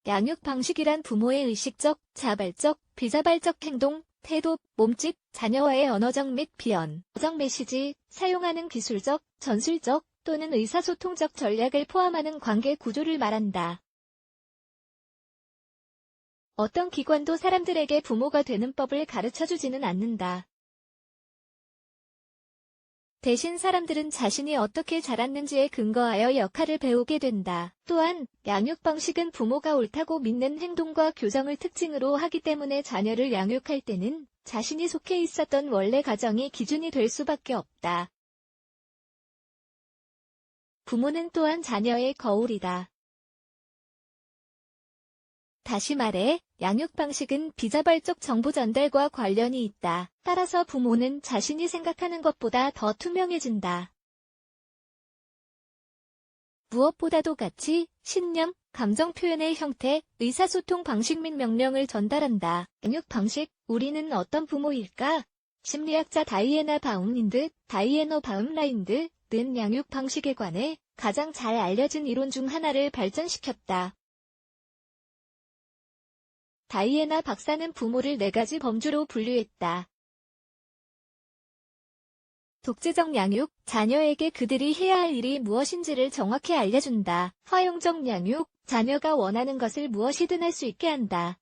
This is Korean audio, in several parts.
양육 방식이란 부모의 의식적, 자발적, 비자발적 행동, 태도, 몸짓, 자녀와의 언어적 및 비언어적 메시지, 사용하는 기술적, 전술적 또는 의사소통적 전략을 포함하는 관계 구조를 말한다. 어떤 기관도 사람들에게 부모가 되는 법을 가르쳐주지는 않는다. 대신 사람들은 자신이 어떻게 자랐는지에 근거하여 역할을 배우게 된다. 또한 양육 방식은 부모가 옳다고 믿는 행동과 교정을 특징으로 하기 때문에 자녀를 양육할 때는 자신이 속해 있었던 원래 가정이 기준이 될 수밖에 없다. 부모는 또한 자녀의 거울이다. 다시 말해, 양육 방식은 비자발적 정보 전달과 관련이 있다. 따라서 부모는 자신이 생각하는 것보다 더 투명해진다. 무엇보다도 가치, 신념, 감정 표현의 형태, 의사소통 방식 및 명령을 전달한다. 양육 방식, 우리는 어떤 부모일까? 심리학자 다이애나 바움라인드는 양육 방식에 관해 가장 잘 알려진 이론 중 하나를 발전시켰다. 다이애나 박사는 부모를 4가지 범주로 분류했다. 독재적 양육, 자녀에게 그들이 해야 할 일이 무엇인지를 정확히 알려준다. 허용적 양육, 자녀가 원하는 것을 무엇이든 할 수 있게 한다.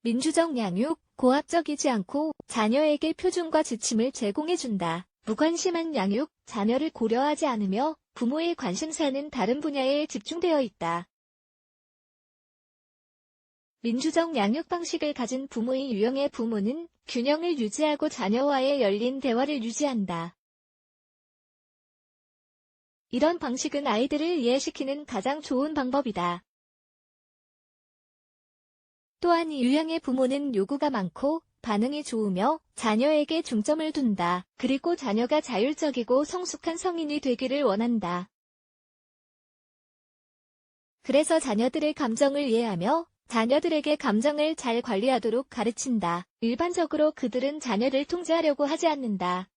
민주적 양육, 고압적이지 않고 자녀에게 표준과 지침을 제공해준다. 무관심한 양육, 자녀를 고려하지 않으며 부모의 관심사는 다른 분야에 집중되어 있다. 민주적 양육 방식을 가진 부모의 유형의 부모는 균형을 유지하고 자녀와의 열린 대화를 유지한다. 이런 방식은 아이들을 이해시키는 가장 좋은 방법이다. 또한 이 유형의 부모는 요구가 많고 반응이 좋으며 자녀에게 중점을 둔다. 그리고 자녀가 자율적이고 성숙한 성인이 되기를 원한다. 그래서 자녀들의 감정을 이해하며 자녀들에게 감정을 잘 관리하도록 가르친다. 일반적으로 그들은 자녀를 통제하려고 하지 않는다.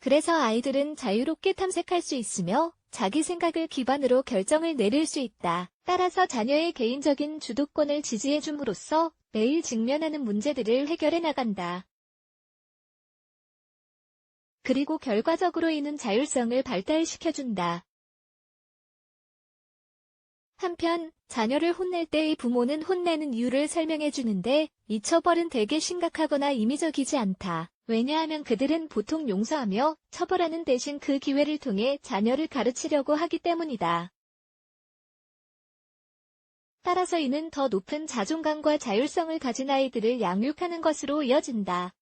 그래서 아이들은 자유롭게 탐색할 수 있으며 자기 생각을 기반으로 결정을 내릴 수 있다. 따라서 자녀의 개인적인 주도권을 지지해줌으로써 매일 직면하는 문제들을 해결해 나간다. 그리고 결과적으로 이는 자율성을 발달시켜준다. 한편, 자녀를 혼낼 때의 부모는 혼내는 이유를 설명해주는데 이 처벌은 대개 심각하거나 임의적이지 않다. 왜냐하면 그들은 보통 용서하며 처벌하는 대신 그 기회를 통해 자녀를 가르치려고 하기 때문이다. 따라서 이는 더 높은 자존감과 자율성을 가진 아이들을 양육하는 것으로 이어진다.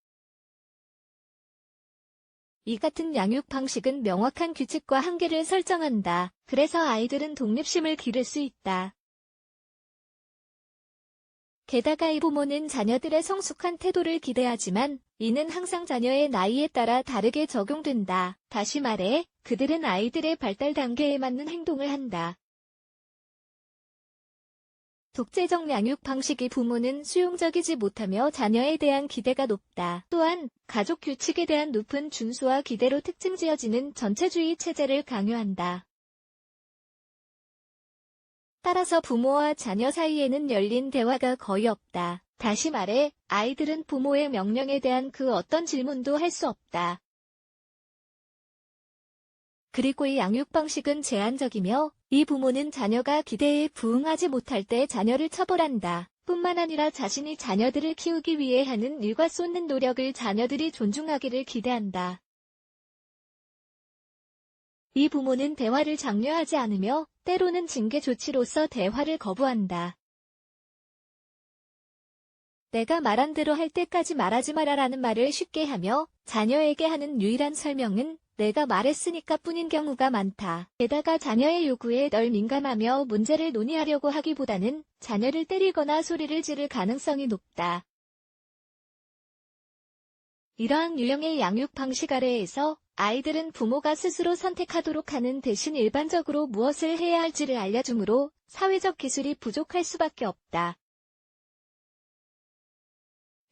이 같은 양육 방식은 명확한 규칙과 한계를 설정한다. 그래서 아이들은 독립심을 기를 수 있다. 게다가 이 부모는 자녀들의 성숙한 태도를 기대하지만 이는 항상 자녀의 나이에 따라 다르게 적용된다. 다시 말해, 그들은 아이들의 발달 단계에 맞는 행동을 한다. 독재적 양육 방식의 부모는 수용적이지 못하며 자녀에 대한 기대가 높다. 또한 가족 규칙에 대한 높은 준수와 기대로 특징지어지는 전체주의 체제를 강요한다. 따라서 부모와 자녀 사이에는 열린 대화가 거의 없다. 다시 말해, 아이들은 부모의 명령에 대한 그 어떤 질문도 할 수 없다. 그리고 이 양육 방식은 제한적이며 이 부모는 자녀가 기대에 부응하지 못할 때 자녀를 처벌한다. 뿐만 아니라 자신이 자녀들을 키우기 위해 하는 일과 쏟는 노력을 자녀들이 존중하기를 기대한다. 이 부모는 대화를 장려하지 않으며 때로는 징계 조치로서 대화를 거부한다. 내가 말한 대로 할 때까지 말하지 마라라는 말을 쉽게 하며 자녀에게 하는 유일한 설명은 내가 말했으니까 뿐인 경우가 많다. 게다가 자녀의 요구에 덜 민감하며 문제를 논의하려고 하기보다는 자녀를 때리거나 소리를 지를 가능성이 높다. 이러한 유형의 양육 방식 아래에서 아이들은 부모가 스스로 선택하도록 하는 대신 일반적으로 무엇을 해야 할지를 알려주므로 사회적 기술이 부족할 수밖에 없다.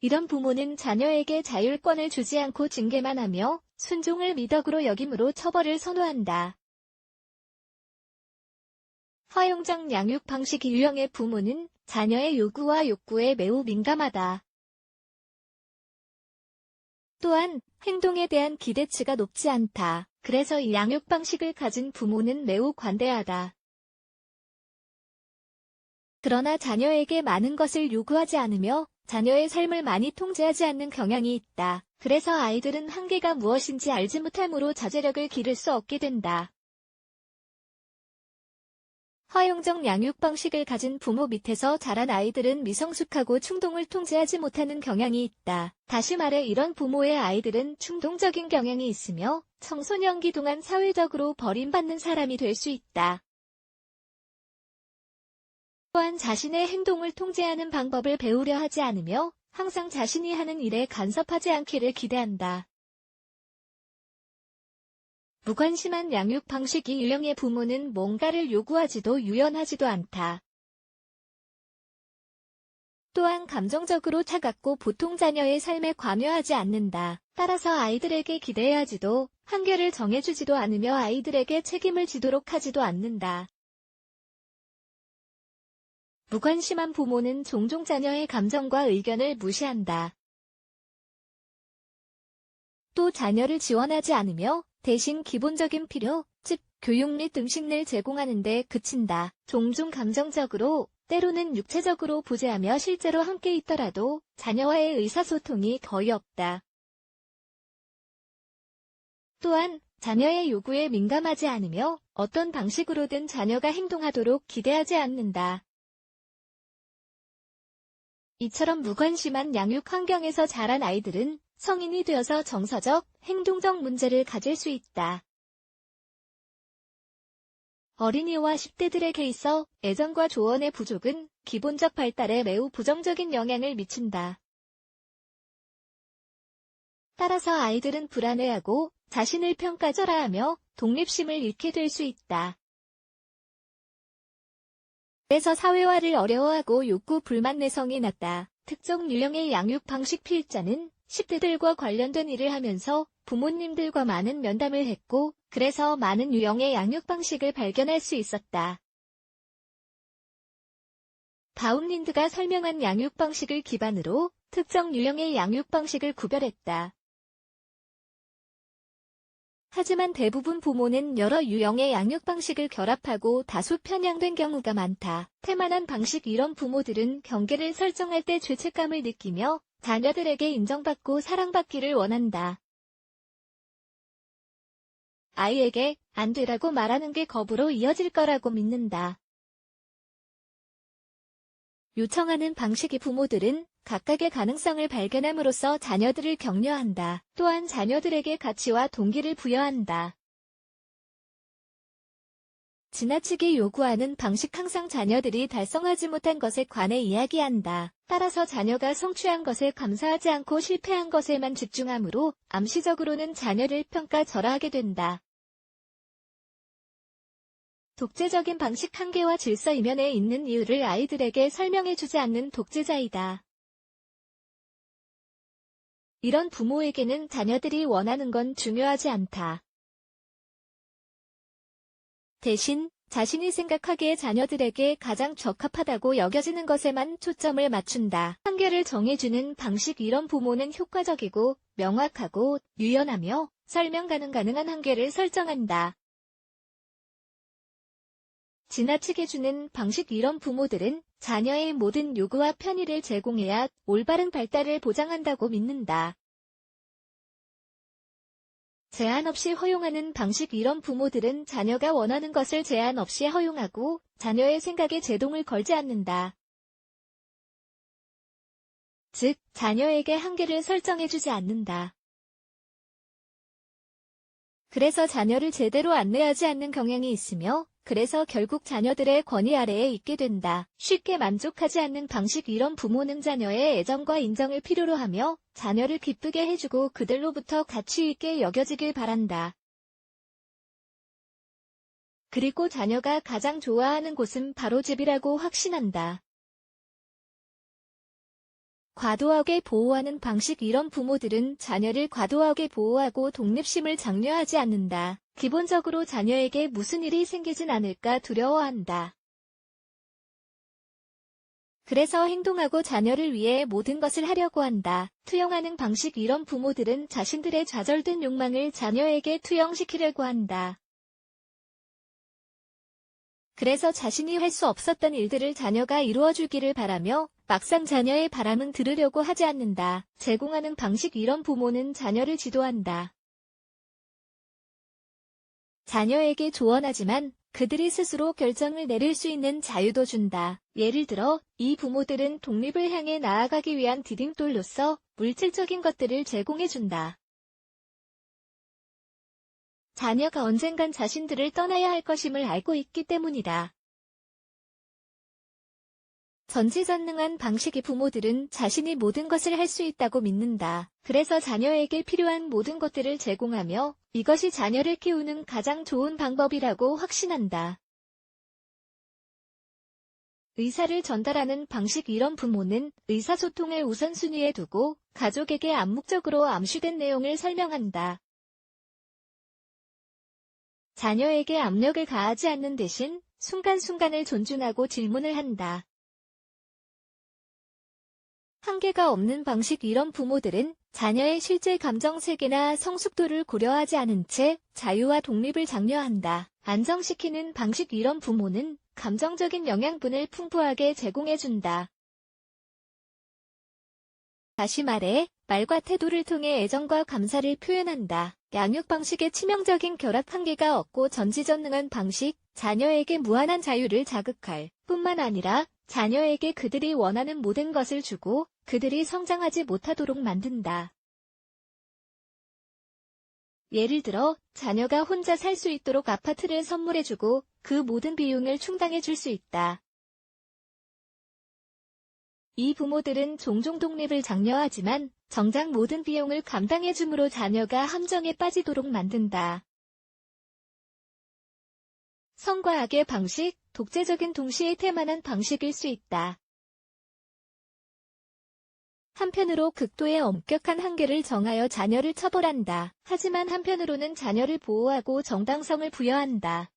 이런 부모는 자녀에게 자율권을 주지 않고 징계만 하며 순종을 미덕으로 여김으로 처벌을 선호한다. 허용적 양육 방식 유형의 부모는 자녀의 요구와 욕구에 매우 민감하다. 또한 행동에 대한 기대치가 높지 않다. 그래서 이 양육 방식을 가진 부모는 매우 관대하다. 그러나 자녀에게 많은 것을 요구하지 않으며 자녀의 삶을 많이 통제하지 않는 경향이 있다. 그래서 아이들은 한계가 무엇인지 알지 못함으로 자제력을 기를 수 없게 된다. 허용적 양육 방식을 가진 부모 밑에서 자란 아이들은 미성숙하고 충동을 통제하지 못하는 경향이 있다. 다시 말해 이런 부모의 아이들은 충동적인 경향이 있으며 청소년기 동안 사회적으로 버림받는 사람이 될 수 있다. 또한 자신의 행동을 통제하는 방법을 배우려 하지 않으며 항상 자신이 하는 일에 간섭하지 않기를 기대한다. 무관심한 양육 방식이 유형의 부모는 뭔가를 요구하지도 유연하지도 않다. 또한 감정적으로 차갑고 보통 자녀의 삶에 관여하지 않는다. 따라서 아이들에게 기대하지도 한계를 정해주지도 않으며 아이들에게 책임을 지도록 하지도 않는다. 무관심한 부모는 종종 자녀의 감정과 의견을 무시한다. 또 자녀를 지원하지 않으며 대신 기본적인 필요, 즉 교육 및 음식을 제공하는 데 그친다. 종종 감정적으로, 때로는 육체적으로 부재하며 실제로 함께 있더라도 자녀와의 의사소통이 거의 없다. 또한 자녀의 요구에 민감하지 않으며 어떤 방식으로든 자녀가 행동하도록 기대하지 않는다. 이처럼 무관심한 양육 환경에서 자란 아이들은 성인이 되어서 정서적, 행동적 문제를 가질 수 있다. 어린이와 10대들에게 있어 애정과 조언의 부족은 기본적 발달에 매우 부정적인 영향을 미친다. 따라서 아이들은 불안해하고 자신을 평가절하하며 독립심을 잃게 될 수 있다. 그래서 사회화를 어려워하고 욕구 불만 내성이 낮다. 특정 유형의 양육 방식 필자는 10대들과 관련된 일을 하면서 부모님들과 많은 면담을 했고 그래서 많은 유형의 양육 방식을 발견할 수 있었다. 바움린드가 설명한 양육 방식을 기반으로 특정 유형의 양육 방식을 구별했다. 하지만 대부분 부모는 여러 유형의 양육 방식을 결합하고 다소 편향된 경우가 많다. 태만한 방식 이런 부모들은 경계를 설정할 때 죄책감을 느끼며 자녀들에게 인정받고 사랑받기를 원한다. 아이에게 안 되라고 말하는 게 겁으로 이어질 거라고 믿는다. 요청하는 방식의 부모들은 각각의 가능성을 발견함으로써 자녀들을 격려한다. 또한 자녀들에게 가치와 동기를 부여한다. 지나치게 요구하는 방식 항상 자녀들이 달성하지 못한 것에 관해 이야기한다. 따라서 자녀가 성취한 것에 감사하지 않고 실패한 것에만 집중하므로 암시적으로는 자녀를 평가절하하게 된다. 독재적인 방식 한계와 질서 이면에 있는 이유를 아이들에게 설명해주지 않는 독재자이다. 이런 부모에게는 자녀들이 원하는 건 중요하지 않다. 대신 자신이 생각하기에 자녀들에게 가장 적합하다고 여겨지는 것에만 초점을 맞춘다. 한계를 정해주는 방식 이런 부모는 효과적이고 명확하고 유연하며 설명 가능한 한계를 설정한다. 지나치게 주는 방식 이런 부모들은 자녀의 모든 요구와 편의를 제공해야 올바른 발달을 보장한다고 믿는다. 제한 없이 허용하는 방식 이런 부모들은 자녀가 원하는 것을 제한 없이 허용하고 자녀의 생각에 제동을 걸지 않는다. 즉, 자녀에게 한계를 설정해주지 않는다. 그래서 자녀를 제대로 안내하지 않는 경향이 있으며 그래서 결국 자녀들의 권위 아래에 있게 된다. 쉽게 만족하지 않는 방식 이런 부모는 자녀의 애정과 인정을 필요로 하며 자녀를 기쁘게 해주고 그들로부터 가치 있게 여겨지길 바란다. 그리고 자녀가 가장 좋아하는 곳은 바로 집이라고 확신한다. 과도하게 보호하는 방식 이런 부모들은 자녀를 과도하게 보호하고 독립심을 장려하지 않는다. 기본적으로 자녀에게 무슨 일이 생기진 않을까 두려워한다. 그래서 행동하고 자녀를 위해 모든 것을 하려고 한다. 투영하는 방식. 이런 부모들은 자신들의 좌절된 욕망을 자녀에게 투영시키려고 한다. 그래서 자신이 할 수 없었던 일들을 자녀가 이루어주기를 바라며 막상 자녀의 바람은 들으려고 하지 않는다. 제공하는 방식. 이런 부모는 자녀를 지도한다. 자녀에게 조언하지만 그들이 스스로 결정을 내릴 수 있는 자유도 준다. 예를 들어, 이 부모들은 독립을 향해 나아가기 위한 디딤돌로서 물질적인 것들을 제공해준다. 자녀가 언젠간 자신들을 떠나야 할 것임을 알고 있기 때문이다. 전지전능한 방식의 부모들은 자신이 모든 것을 할 수 있다고 믿는다. 그래서 자녀에게 필요한 모든 것들을 제공하며 이것이 자녀를 키우는 가장 좋은 방법이라고 확신한다. 의사를 전달하는 방식. 이런 부모는 의사소통을 우선순위에 두고 가족에게 암묵적으로 암시된 내용을 설명한다. 자녀에게 압력을 가하지 않는 대신 순간순간을 존중하고 질문을 한다. 한계가 없는 방식. 이런 부모들은 자녀의 실제 감정세계나 성숙도를 고려하지 않은 채 자유와 독립을 장려한다. 안정시키는 방식. 이런 부모는 감정적인 영양분을 풍부하게 제공해준다. 다시 말해, 말과 태도를 통해 애정과 감사를 표현한다. 양육 방식의 치명적인 결합. 한계가 없고 전지전능한 방식. 자녀에게 무한한 자유를 자극할 뿐만 아니라 자녀에게 그들이 원하는 모든 것을 주고 그들이 성장하지 못하도록 만든다. 예를 들어, 자녀가 혼자 살 수 있도록 아파트를 선물해주고 그 모든 비용을 충당해줄 수 있다. 이 부모들은 종종 독립을 장려하지만 정작 모든 비용을 감당해줌으로 자녀가 함정에 빠지도록 만든다. 성과 악의 방식. 독재적인 동시에 태만한 방식일 수 있다. 한편으로 극도의 엄격한 한계를 정하여 자녀를 처벌한다. 하지만 한편으로는 자녀를 보호하고 정당성을 부여한다.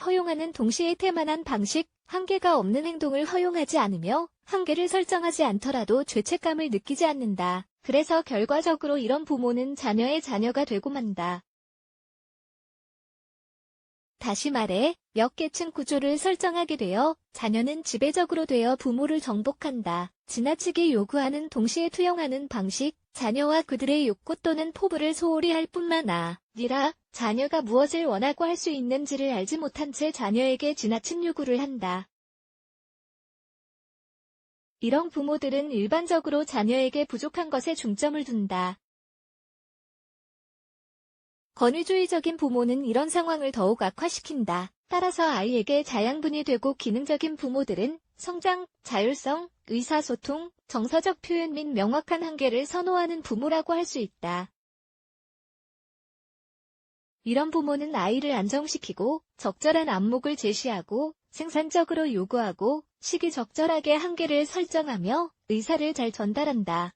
허용하는 동시에 태만한 방식. 한계가 없는 행동을 허용하지 않으며 한계를 설정하지 않더라도 죄책감을 느끼지 않는다. 그래서 결과적으로 이런 부모는 자녀의 자녀가 되고 만다. 다시 말해, 몇 계층 구조를 설정하게 되어 자녀는 지배적으로 되어 부모를 정복한다. 지나치게 요구하는 동시에 투영하는 방식. 자녀와 그들의 욕구 또는 포부를 소홀히 할 뿐만 아니라 자녀가 무엇을 원하고 할 수 있는지를 알지 못한 채 자녀에게 지나친 요구를 한다. 이런 부모들은 일반적으로 자녀에게 부족한 것에 중점을 둔다. 권위주의적인 부모는 이런 상황을 더욱 악화시킨다. 따라서 아이에게 자양분이 되고 기능적인 부모들은 성장, 자율성, 의사소통, 정서적 표현 및 명확한 한계를 선호하는 부모라고 할 수 있다. 이런 부모는 아이를 안정시키고 적절한 안목을 제시하고 생산적으로 요구하고 시기적절하게 한계를 설정하며 의사를 잘 전달한다.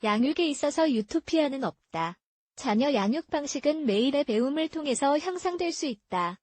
양육에 있어서 유토피아는 없다. 자녀 양육 방식은 매일의 배움을 통해서 형성될 수 있다.